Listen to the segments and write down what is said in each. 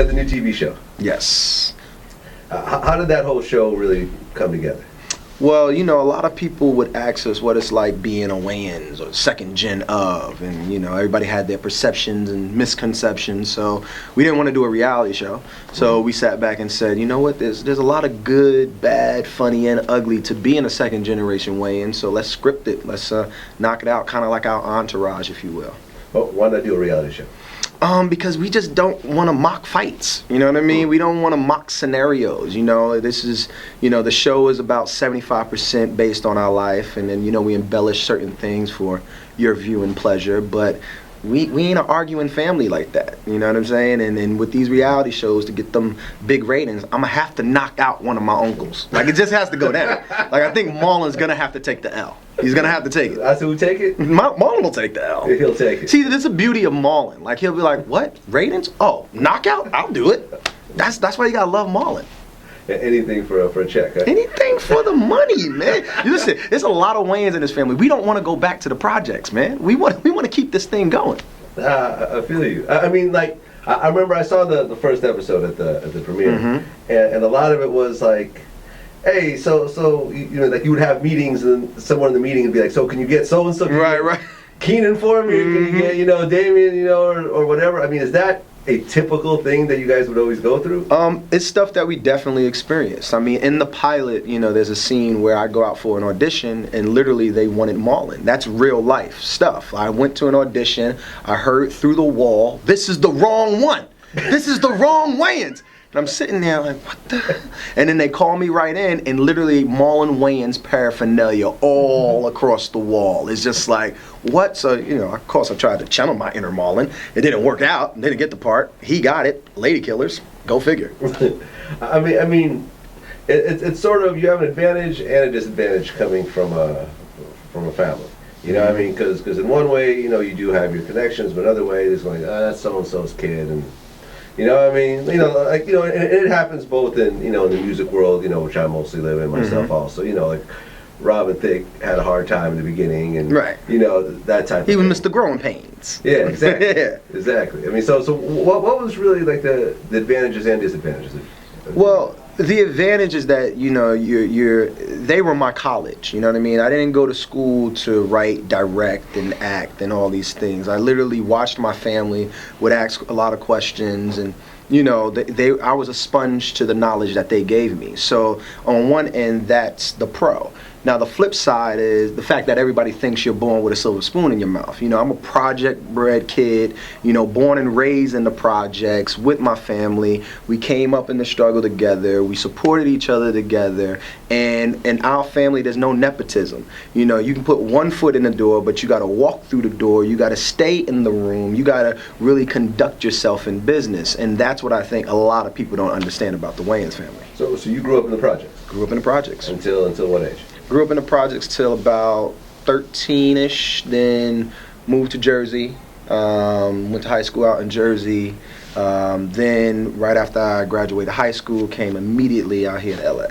got the new TV show. Yes. How did that whole show really come together? Well, a lot of people would ask us what it's like being a Wayans or second gen of, and everybody had their perceptions and misconceptions. So we didn't want to do a reality show. So we sat back and said, you know what? There's a lot of good, bad, funny, and ugly to being a second generation Wayans. So let's script it. Let's knock it out, kind of like our entourage, if you will. Well, why not do a reality show? Because we just don't want to mock fights. You know what I mean? We don't want to mock scenarios. This is, the show is about 75% based on our life, and then, we embellish certain things for your viewing pleasure, but we ain't an arguing family like that. You know what I'm saying? And with these reality shows, to get them big ratings, I'm going to have to knock out one of my uncles. Like, it just has to go down. Like, I think Marlon's going to have to take the L. He's going to have to take it. I said, who take it? Marlon will take the L. He'll take it. See, that's the beauty of Marlon. Like, he'll be like, what? Ratings? Oh, knockout? I'll do it. That's why you got to love Marlon. Anything for a check, huh? Anything for the money, man. Listen, there's a lot of Wayans in this family. We don't want to go back to the projects, man. We want to keep this thing going. I feel you. I mean, like, I remember I saw the first episode at the premiere, and a lot of it was like, hey, so like you would have meetings, and someone in the meeting would be like, so can you get so and so? Right. Keenan for me? Can you get Damien, or whatever? I mean, is that a typical thing that you guys would always go through? It's stuff that we definitely experienced. I mean, in the pilot, there's a scene where I go out for an audition and literally they wanted Marlon. That's real life stuff. I went to an audition, I heard through the wall, this is the wrong one. This is the wrong Wayans. And I'm sitting there like, what the? And then they call me right in, and literally Marlon Wayans paraphernalia all across the wall. It's just like, what? So, of course I tried to channel my inner Marlon. It didn't work out. Didn't get the part. He got it. Lady killers. Go figure. I mean, it's sort of, you have an advantage and a disadvantage coming from a family. You know what I mean? Because in one way, you do have your connections, but another way, it's like, that's so-and-so's kid, and you know what I mean? And it happens both in, in the music world, which I mostly live in myself also. Like Robin Thicke had a hard time in the beginning, and right. That type of thing. He was thing. Mr. Growing Pains. Yeah, exactly. Yeah. Exactly. I mean, so what was really like the advantages and disadvantages? Well, the advantage is that they were my college. You know what I mean? I didn't go to school to write, direct, and act and all these things. I literally watched my family, would ask a lot of questions, and I was a sponge to the knowledge that they gave me. So on one end, that's the pro. Now the flip side is the fact that everybody thinks you're born with a silver spoon in your mouth. I'm a project-bred kid, born and raised in the projects with my family. We came up in the struggle together. We supported each other together. And in our family, there's no nepotism. You can put one foot in the door, but you got to walk through the door. You got to stay in the room. You got to really conduct yourself in business. And that's what I think a lot of people don't understand about the Wayans family. So you grew up in the projects? Grew up in the projects. Until what age? Grew up in the projects till about 13-ish, then moved to Jersey, went to high school out in Jersey, then right after I graduated high school, came immediately out here to LA.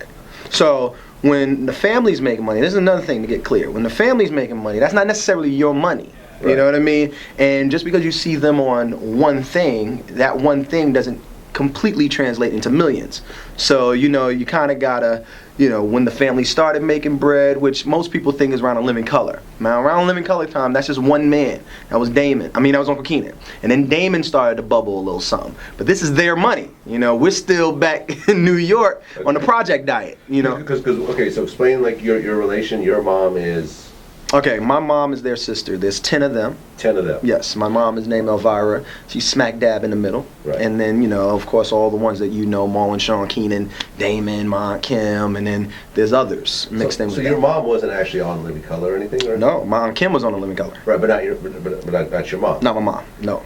So when the family's making money, this is another thing to get clear, when the family's making money, that's not necessarily your money. Right. You know what I mean? And just because you see them on one thing, that one thing doesn't completely translate into millions. So, you kind of gotta, when the family started making bread, which most people think is around a Living Color. Now, around Living Color time, that's just one man. That was Damon. That was Uncle Keenan. And then Damon started to bubble a little something. But this is their money. We're still back in New York on the project diet, Okay, so explain, like, your relation. Your mom is... Okay, my mom is their sister. There's 10 of them. 10 of them. Yes, my mom is named Elvira. She's smack dab in the middle. Right. And then, of course, all the ones that Marlon, Sean, Keenan, Damon, Ma, Kim, and then there's others mixed in with that. So your mom wasn't actually on Living Color or anything? Or? No, Ma and Kim was on the Living Color. Right, but not your mom? Not my mom, no.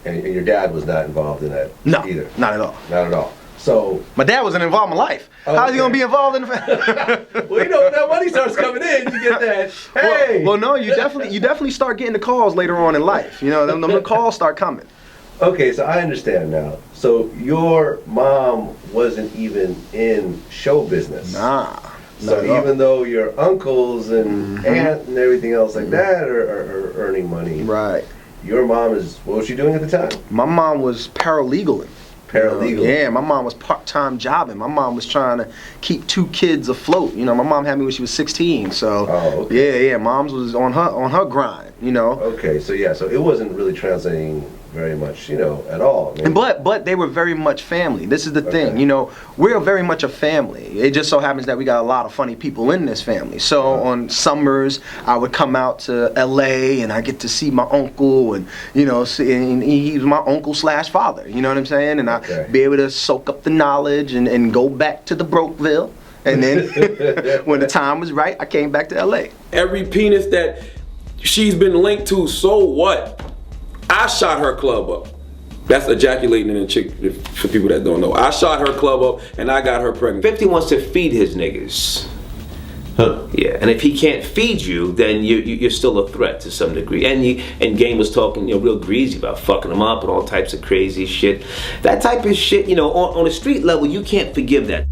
And your dad was not involved in that either? Not at all. Not at all. So my dad wasn't involved in my life. How is he gonna be involved in the Well, when that money starts coming in, you get that. Hey. Well, no, you definitely start getting the calls later on in life. The calls start coming. Okay, so I understand now. So your mom wasn't even in show business. Nah. So even though your uncles and aunt and everything else like that are earning money, right? Your mom what was she doing at the time? My mom was paralegaling. Paralegal. Yeah, my mom was part-time jobbing. My mom was trying to keep 2 kids afloat. You know, my mom had me when she was 16. So yeah, mom's was on her grind. You know. Okay, so yeah, so it wasn't really translating very much, you know, at all. I mean, But they were very much family. This is the thing, you know, we're very much a family. It just so happens that we got a lot of funny people in this family. So on summers, I would come out to LA and I get to see my uncle, and you know, and he was my uncle / father. You know what I'm saying? And I'd be able to soak up the knowledge and go back to the Brokeville. And then when the time was right, I came back to LA. Every penis that she's been linked to, so what? I shot her club up. That's ejaculating in a chick, for people that don't know. I shot her club up and I got her pregnant. 50 wants to feed his niggas. Huh. Yeah, and if he can't feed you, then you're still a threat to some degree. And Game was talking, you know, real greasy about fucking him up and all types of crazy shit. That type of shit, you know, on a street level, you can't forgive that.